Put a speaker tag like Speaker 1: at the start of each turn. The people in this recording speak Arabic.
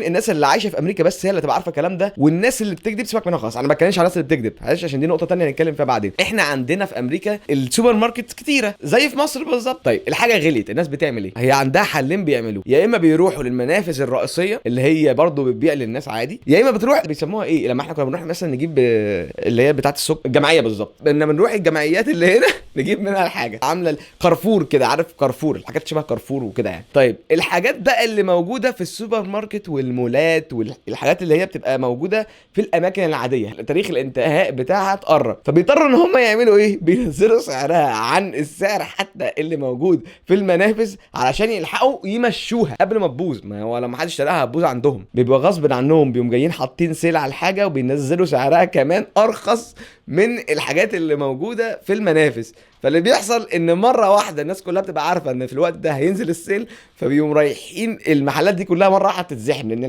Speaker 1: الناس اللي عايشه في امريكا بس هي اللي تبقى عارفه الكلام ده، والناس اللي بتكذب سيبك منها خالص. انا ما بتكلمش على الناس اللي بتكذب عشان دي نقطه تانية هنتكلم فيها بعدين. احنا عندنا في امريكا السوبر ماركت كتيره زي في مصر بالظبط. طيب الحاجه غليت، الناس بتعمل ايه؟ هي عندها حلين بيعملوه، يا اما بيروحوا للمنافذ الرئيسيه اللي هي برضو بتبيع للناس عادي، يا اما بتروح بيسموها ايه لما احنا كنا بنروح مثلا نجيب اللي هي بتاعه السوق الجمعيه بالظبط، انما بنروح الجمعيات اللي هنا نجيب منها الحاجه عامله كارفور كده، عارف كارفور الحاجات شبه كارفور وكده يعني. طيب الحاجات بقى اللي موجوده في السوبر ماركت والمولات والحاجات اللي هي بتبقى موجوده في الاماكن العاديه، تاريخ الانتهاء بتاعها اتقرب، فبيضطروا ان هم يعملوا ايه؟ بينزلوا سعرها عن السعر حتى اللي موجود في المنافذ علشان يلحقوا يمشوها قبل ما تبوظ. ما هو لما حد اشتراها هتبوظ عندهم، بيبقى غصب عنهم بيقوم جايين حاطين سيل على الحاجه وبينزلوا سعرها كمان ارخص من الحاجات اللي موجوده في المنافذ. فاللي بيحصل ان مره واحده الناس كلها بتبقى عارفه ان في الوقت ده هينزل السيل، فبيقوم رايحين المحلات دي كلها مره واحده تتزحم، لان